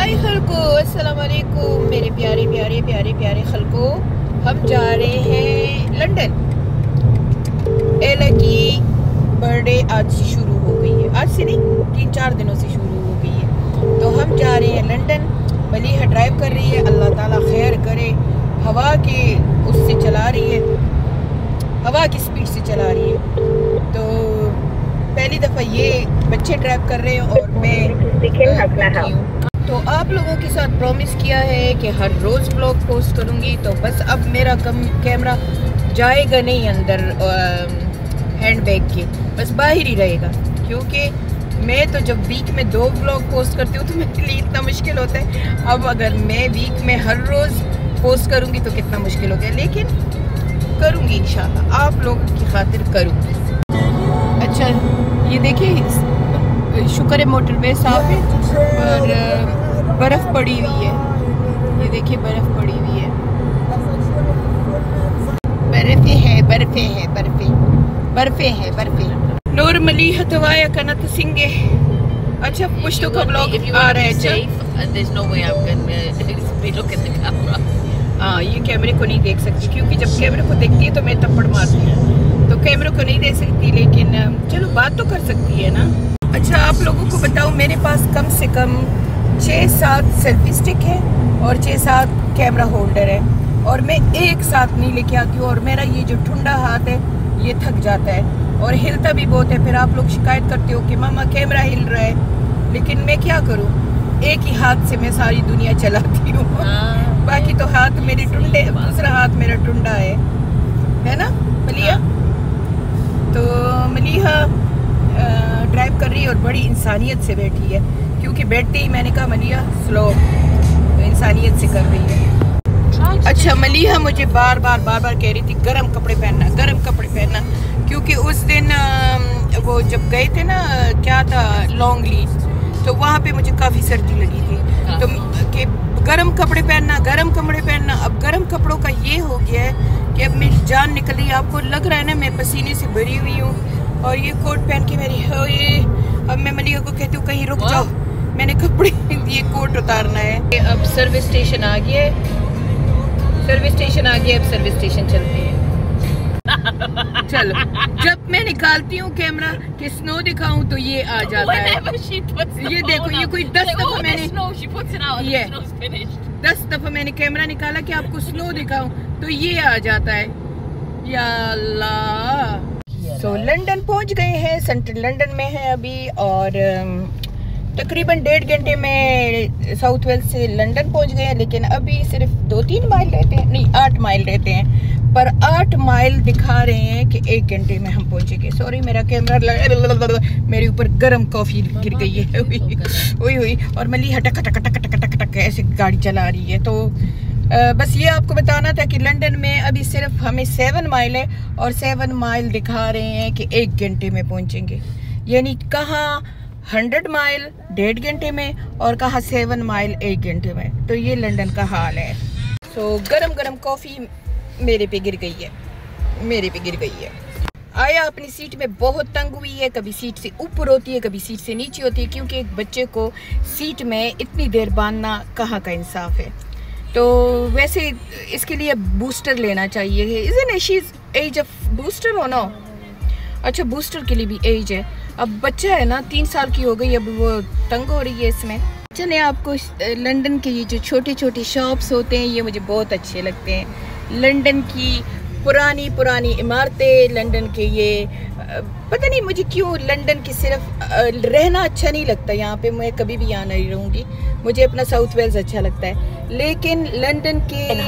हाय खलको, अस्सलाम वालेकुम मेरे प्यारे प्यारे प्यारे प्यारे खलको। हम जा रहे हैं लंदन। एला की बर्थडे आज से शुरू हो गई है, आज से नहीं 3-4 दिनों से शुरू हो गई है। तो हम जा रहे हैं लंदन। मलीहा ड्राइव कर रही है, अल्लाह ताला खैर करे। हवा के उससे चला रही है, हवा की स्पीड से चला रही है। तो पहली दफ़ा ये बच्चे ड्राइव कर रहे हैं और मैं तो आप लोगों के साथ प्रॉमिस किया है कि हर रोज़ ब्लॉग पोस्ट करूँगी। तो बस अब मेरा कैमरा जाएगा नहीं अंदर हैंडबैग के, बस बाहर ही रहेगा। क्योंकि मैं तो जब वीक में 2 ब्लॉग पोस्ट करती हूँ तो मेरे लिए इतना मुश्किल होता है। अब अगर मैं वीक में हर रोज़ पोस्ट करूँगी तो कितना मुश्किल हो गया, लेकिन करूँगी इंशाल्लाह, आप लोगों की खातिर करूँगी। अच्छा ये देखिए, शुक्र है मोटरवे साफ है और बर्फ़ पड़ी हुई है। ये देखिए बर्फ़ पड़ी हुई है, बर्फ़े है बर्फ़े है बर्फ़े बर्फ़े है बर्फ़े। नूर मलीहा तवाया कनत सिंगे। अच्छा पुश्तो का ब्लॉग आ रहा है। हाँ ये कैमरे को नहीं देख सकती, क्योंकि जब कैमरे को देखती है तो मैं थप्पड़ मारती हूँ, तो कैमरे को नहीं देख सकती। लेकिन चलो बात तो कर सकती है ना। अच्छा आप लोगों को बताऊँ, मेरे पास कम से कम 6-7 सेल्फी स्टिक है और 6-7 कैमरा होल्डर है, और मैं एक साथ नहीं लेके आती हूँ। और मेरा ये जो ठुंडा हाथ है ये थक जाता है और हिलता भी बहुत है। फिर आप लोग शिकायत करते हो कि मामा कैमरा हिल रहा है, लेकिन मैं क्या करूँ, एक ही हाथ से मैं सारी दुनिया चलाती हूँ। बाकी तो हाथ मेरे टुंडे, दूसरा हाथ मेरा टुंडा है ना मलिया। तो मलिहा ड्राइव कर रही है और बड़ी इंसानियत से बैठी है, क्योंकि बैठते ही मैंने कहा मलिहा स्लो, तो इंसानियत से कर रही है। अच्छा मलिहा मुझे बार बार कह रही थी गर्म कपड़े पहनना, गर्म कपड़े पहनना, क्योंकि उस दिन वो जब गए थे ना, क्या था, लॉन्गली, तो वहाँ पे मुझे काफ़ी सर्दी लगी थी। तो कि गर्म कपड़े पहनना, गर्म कपड़े पहनना। अब गर्म कपड़ों का ये हो गया है कि अब मेरी जान निकल रही है। आपको लग रहा है ना मैं पसीने से भरी हुई हूँ, और ये कोट पहन के मेरी अब मैं मलिया को कहती हूँ कहीं रुक जाओ, मैंने कपड़े ये कोट उतारना है। अब सर्विस स्टेशन आ गया है, सर्विस स्टेशन आ गया, अब सर्विस स्टेशन चलते हैं। चलो जब मैं निकालती हूँ कैमरा कि स्नो दिखाऊं तो ये आ जाता है। ये देखो, ये कोई 10 दफा मैंने 10 दफा मैंने कैमरा निकाला कि आपको स्नो दिखाऊं तो ये आ जाता है। या अल्लाह। सो लंदन पहुंच गए हैं, सेंट्रल लंदन में है अभी, और तकरीबन 1.5 घंटे में साउथ वेल्स से लंदन पहुंच गए हैं। लेकिन अभी सिर्फ 2-3 माइल रहते हैं, नहीं 8 माइल रहते हैं, पर 8 माइल दिखा रहे हैं कि 1 घंटे में हम पहुंचेंगे। सॉरी मेरा कैमरा मेरे ऊपर गर्म कॉफी गिर गई है हुई और मलिहा टक टक टक टक टक टक ऐसे गाड़ी चला रही है। तो बस ये आपको बताना था कि लंदन में अभी सिर्फ हमें 7 माइल है, और 7 माइल दिखा रहे हैं कि 1 घंटे में पहुंचेंगे। यानी कहाँ 100 माइल 1.5 घंटे में, और कहाँ 7 माइल 1 घंटे में। तो ये लंदन का हाल है। तो गरम गरम कॉफ़ी मेरे पे गिर गई है, मेरे पे गिर गई है। आया अपनी सीट में बहुत तंग हुई है, कभी सीट से ऊपर होती है, कभी सीट से नीचे होती है, क्योंकि एक बच्चे को सीट में इतनी देर बांधना कहाँ का इंसाफ है। तो वैसे इसके लिए बूस्टर लेना चाहिए। Is she age of booster हो ना? अच्छा बूस्टर के लिए भी एज है। अब बच्चा है ना, 3 साल की हो गई, अब वो तंग हो रही है इसमें। चलिए आपको लंदन के ये जो छोटे छोटे शॉप्स होते हैं ये मुझे बहुत अच्छे लगते हैं। लंदन की पुरानी पुरानी इमारतें, लंदन के ये पता नहीं मुझे क्यों लंदन की सिर्फ रहना अच्छा नहीं लगता। यहाँ पे मैं कभी भी यहाँ नहीं रहूँगी, मुझे अपना साउथ वेल्स अच्छा लगता है। लेकिन लंदन के घर,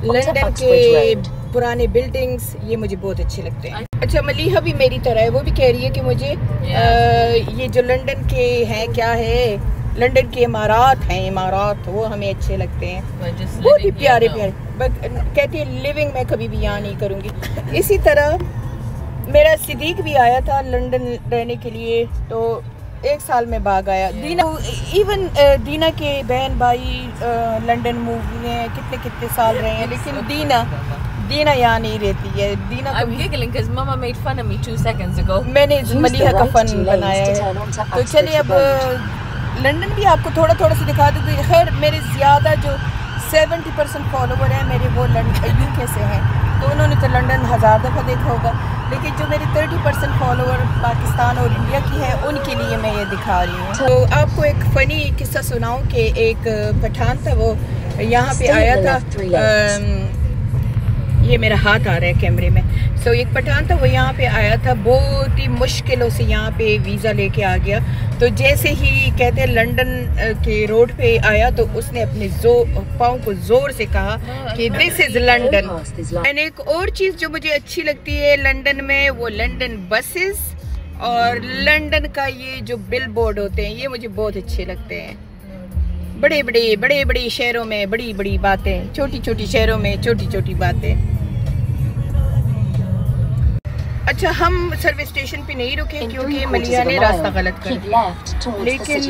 लंदन के पुराने बिल्डिंग्स ये मुझे बहुत अच्छे लगते हैं। अच्छा मलिहा भी मेरी तरह है, वो भी कह रही है कि मुझे ये जो लंदन के हैं, क्या है, लंदन के इमारत हैं, इमारत वो हमें अच्छे लगते हैं, बहुत ही प्यारे प्यारे। कहती है लिविंग मैं कभी भी यहाँ नहीं करूँगी। इसी तरह मेरा सिद्दीक भी आया था लंदन रहने के लिए, तो 1 साल में भाग आया। दीना इवन दीना के बहन भाई लंदन मूव हुए हैं, कितने कितने साल रहे हैं, लेकिन दीना यहाँ नहीं रहती है। दीना मैंने मलिहा का फन बनाया है। तो चलिए अब लंदन भी आपको थोड़ा थोड़ा सा दिखा दूँगी। खैर मेरे ज़्यादा जो 70% फॉलोवर हैं मेरे वो UK से हैं, तो उन्होंने तो लंदन 1000 दफ़ा देखा होगा। लेकिन जो मेरे 30% फॉलोवर पाकिस्तान और इंडिया की है उनके लिए मैं ये दिखा रही हूँ। तो आपको एक फ़नी किस्सा सुनाऊँ कि एक पठान था, वो यहाँ पे आया था। ये मेरा हाथ आ रहा है कैमरे में। सो एक पठान था, वो यहाँ पे आया था, बहुत ही मुश्किलों से यहाँ पे वीज़ा लेके आ गया। तो जैसे ही कहते हैं लंदन के रोड पे आया तो उसने अपने पाँव को ज़ोर से कहा कि दिस इज़ लंदन। एंड एक और चीज़ जो मुझे अच्छी लगती है लंदन में, वो लंदन बसेस और लंदन का ये जो बिल बोर्ड होते हैं, ये मुझे बहुत अच्छे लगते हैं। बड़े बड़े शहरों में बड़ी बड़ी बातें, छोटी छोटी शहरों में छोटी छोटी बातें। अच्छा, हम सर्विस स्टेशन पे नहीं रुके क्योंकि मलिया ने रास्ता गलत कर दिया, लेकिन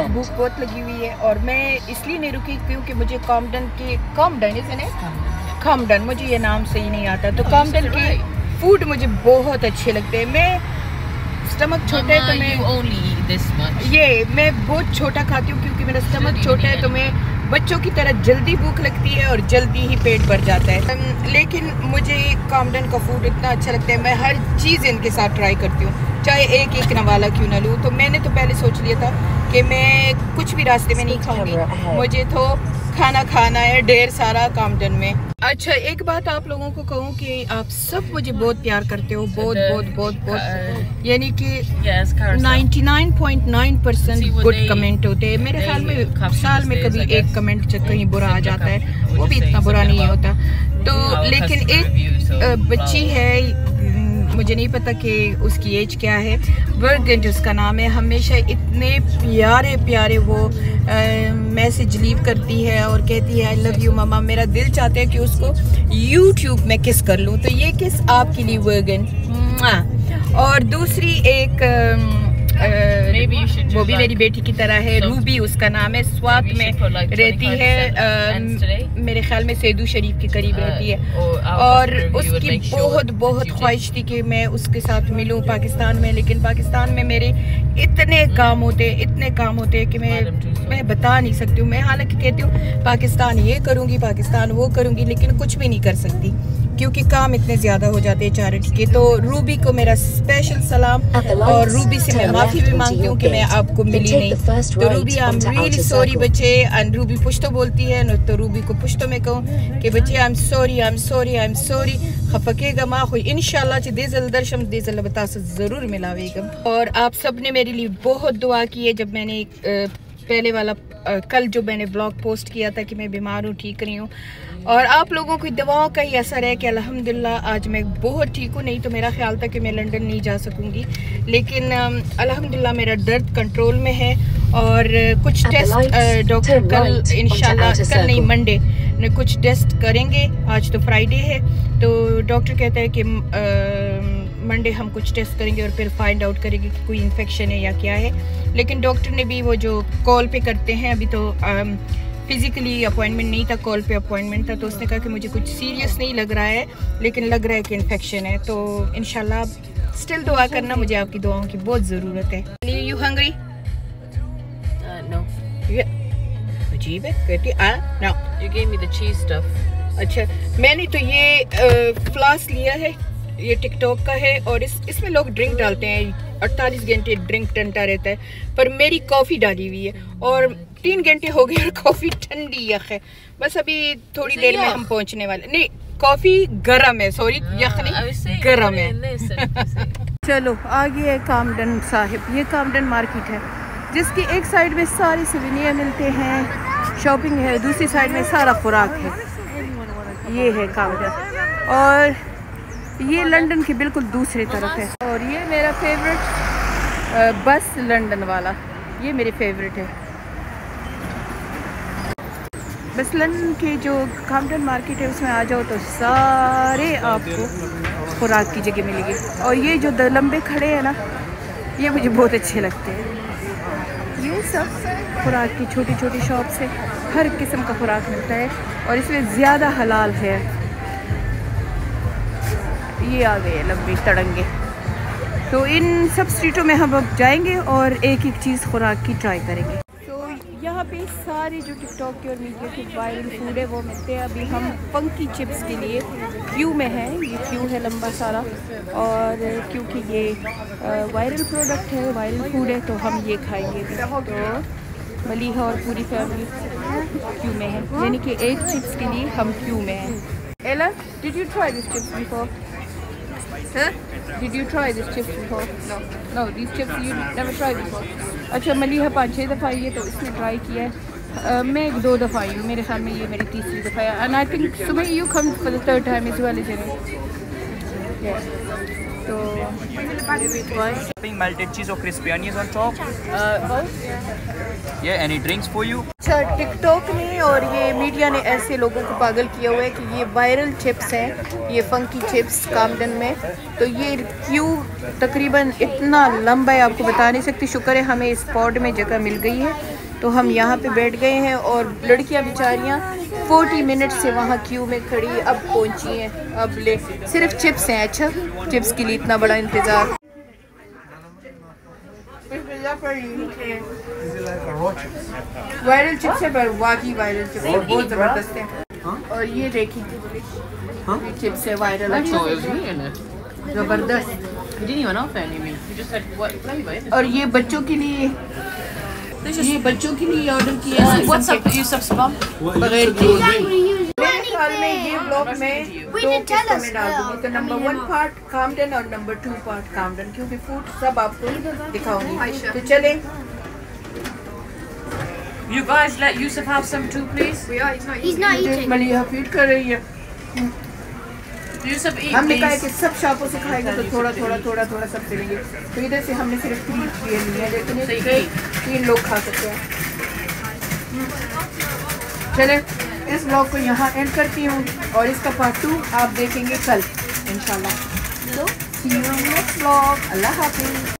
भूख बहुत लगी हुई है। और मैं इसलिए नहीं रुकी क्योंकि मुझे कॉम्पटन मुझे ये नाम सही नहीं आता, तो कॉम्पटन के फूड मुझे बहुत अच्छे लगते हैं। मैं स्टमक छोटा है तो मैं बहुत छोटा खाती हूँ क्योंकि मेरा स्टमक छोटा है, तो मैं बच्चों की तरह जल्दी भूख लगती है और जल्दी ही पेट भर जाता है। लेकिन मुझे कॉम्पटन का फूड इतना अच्छा लगता है, मैं हर चीज़ इनके साथ ट्राई करती हूँ, चाहे एक नवाला क्यों ना लूँ। तो मैंने तो पहले सोच लिया था कि मैं कुछ भी रास्ते में नहीं खाऊंगी, मुझे तो खाना है ढेर सारा कॉम्पटन में। अच्छा, एक बात आप लोगों को कहूँ कि आप सब मुझे बहुत प्यार करते हो, बहुत, यानी कि 99.9% गुड कमेंट होते हैं। मेरे ख्याल में साल में कभी एक कमेंट कहीं बुरा आ जाता है, वो भी इतना बुरा नहीं होता। तो लेकिन एक बच्ची है, मुझे नहीं पता कि उसकी एज क्या है, वर्गेंट उसका नाम है, हमेशा इतने प्यारे वो मैसेज लीव करती है और कहती है आई लव यू मम्मा। मेरा दिल चाहता है कि उसको YouTube में किस कर लूँ, तो ये किस आपके लिए वर्गेंट। और दूसरी एक वो भी मेरी बेटी की तरह है, रूबी उसका नाम है, स्वात में रहती है, मेरे ख्याल में सेदू शरीफ के करीब रहती है। और उसकी बहुत ख्वाहिश थी कि मैं उसके साथ मिलूं पाकिस्तान में, लेकिन पाकिस्तान में मेरे इतने काम होते हैं कि मैं बता नहीं सकती हूँ। मैं हालांकि कहती हूँ पाकिस्तान ये करूँगी, पाकिस्तान वो करूँगी, लेकिन कुछ भी नहीं कर सकती क्योंकि काम इतने ज़्यादा हो जाते हैं चैरिटी के। तो रूबी को मेरा स्पेशल सलाम, और रूबी से मैं माफ़ी भी मांगती हूँ कि मैं आपको मिली नहीं। तो Ruby I am really sorry बच्चे, एंड रूबी पुश्तो बोलती है न, तो रूबी को पुश्तो में कहूँ कि बच्चे आई एम सॉरी खफकेगा माँ हुई इंशाल्लाह देजल दर्शम देजल बतास ज़रूर मिलावेगा। और आप सब ने मेरे लिए बहुत दुआ की है। जब मैंने पहले वाला कल जो मैंने ब्लॉग पोस्ट किया था कि मैं बीमार हूँ, ठीक नहीं हूँ, और आप लोगों की दवाओं का ही असर है कि अल्हम्दुलिल्लाह आज मैं बहुत ठीक हूँ। नहीं तो मेरा ख्याल था कि मैं लंदन नहीं जा सकूँगी, लेकिन अल्हम्दुलिल्लाह मेरा दर्द कंट्रोल में है। और कुछ टेस्ट डॉक्टर कल इंशाल्लाह, कल नहीं मंडे कुछ टेस्ट करेंगे। आज तो फ्राइडे है, तो डॉक्टर कहता है कि मंडे हम कुछ टेस्ट करेंगे और फिर फाइंड आउट करेंगे कि कोई इन्फेक्शन है या क्या है। लेकिन डॉक्टर ने भी वो जो कॉल पे करते हैं, अभी तो फिज़िकली अपॉइंटमेंट नहीं था, कॉल पे अपॉइंटमेंट था, तो उसने कहा कि मुझे कुछ सीरियस नहीं लग रहा है, लेकिन लग रहा है कि इन्फेक्शन है। तो इंशाल्लाह स्टिल दुआ करना, मुझे आपकी दुआओं की बहुत ज़रूरत है। You hungry? नो। अजीब है, कहती no. You gave me the cheese stuff. अच्छा, मैंने तो ये फ्लास्क लिया है, ये टिकटॉक का है, और इसमें लोग ड्रिंक डालते हैं, 48 घंटे ड्रिंक ठंडा रहता है, पर मेरी कॉफ़ी डाली हुई है और 3 घंटे हो गए और कॉफ़ी ठंडी यख है। बस अभी थोड़ी देर में हम पहुंचने वाले। नहीं, कॉफ़ी गर्म है, सॉरी यख नहीं, गर्म है। चलो आगे है कॉम्पटन साहिब। ये कॉम्पटन मार्केट है जिसकी एक साइड में सारी सुवेनियर मिलते हैं, शॉपिंग है, दूसरी साइड में सारा खुराक है। ये है कॉम्पटन, और ये लंदन की बिल्कुल दूसरी तरफ है। और ये मेरा फेवरेट बस लंदन वाला, ये मेरी फेवरेट है। बस लंदन की जो कॉम्पटन मार्केट है उसमें आ जाओ तो सारे आपको खुराक की जगह मिलेगी। और ये जो लंबे खड़े हैं ना, ये मुझे बहुत अच्छे लगते हैं। ये सब खुराक की छोटी छोटी शॉप से हर किस्म का खुराक मिलता है, और इसमें ज़्यादा हलाल है। ये आ गए लंबी तड़ंगे। तो इन सब स्ट्रीटों में हम अब जाएंगे और एक एक चीज़ खुराक की ट्राई करेंगे। पे सारे जो टिकटॉक के और मीडिया के वायरल फूड है वो मिलते हैं। अभी हम फंकी चिप्स के लिए क्यू में हैं। ये क्यू है लंबा सारा, और क्योंकि ये वायरल प्रोडक्ट है, वायरल फूड है, तो हम ये खाएंगे। तो मलीहा और पूरी फैमिली क्यू में है, यानी कि एक चिप्स के लिए हम क्यू में हैं। एला, did you try this chips before? Did you try this chips before? No. No, these chips you never tried before. अच्छा, मलीहा 5-6 दफ़ा ये तो इसने ट्राई किया है। मैं 2 दफ़ा आई हूँ, मेरे ख्याल में ये मेरी तीसरी दफ़ा है। एंड आई थिंक सुबह you come for the third time is well, is it? तो melted cheese or crispy onions on top. Yeah, any drinks for you? अच्छा, टिकटॉक ने और ये मीडिया ने ऐसे लोगों को पागल किया हुआ है कि ये वायरल चिप्स हैं, ये फंकी चिप्स कामडन में। तो ये क्यू तकरीबन इतना लंबा है, आपको बता नहीं सकती। शुक्र है हमें इस पॉड में जगह मिल गई है, तो हम यहाँ पे बैठ गए हैं। और लड़कियाँ बेचारियाँ 40 मिनट से वहाँ क्यू में खड़ी अब पहुँची हैं। अब ले सिर्फ चिप्स हैं। अच्छा, चिप्स के लिए इतना बड़ा इंतज़ार। वायरल चिप्स है, पर वाकई वायरल चिप्स है, बहुत ज़बरदस्त है। और ये देखिए, ये चिप्स है वायरल, ज़बरदस्त। और ये बच्चों के लिए, ये बच्चों के लिए ऑर्डर किया है बगैर मेरे ख्याल में ये ब्लॉग में 2 किस्तों में डाल दूँगी। तो नंबर 1 पार्ट कामडन और नंबर 2 पार्ट कामडन, क्योंकि फूड सब आपको दिखाऊंगी। तो चले। You guys let Yusuf have some too, please. He's not eating. मलिया फीड कर रही है। Yusuf, eat, हमने कहा है please. कि सब शॉपों से खाएगा तो थोड़ा थोड़ा थोड़ा थोड़ा सब देंगे। तो इधर से हमने सिर्फ 3 लिए हैं, लेकिन इससे 3 लोग खा सकते हैं। चले, इस ब्लॉग को यहाँ एंड करती हूँ, और इसका पार्ट 2 आप देखेंगे कल इंशाल्लाह। तो सी यू इन नेक्स्ट ब्लॉग। अल्लाह हाफिज़।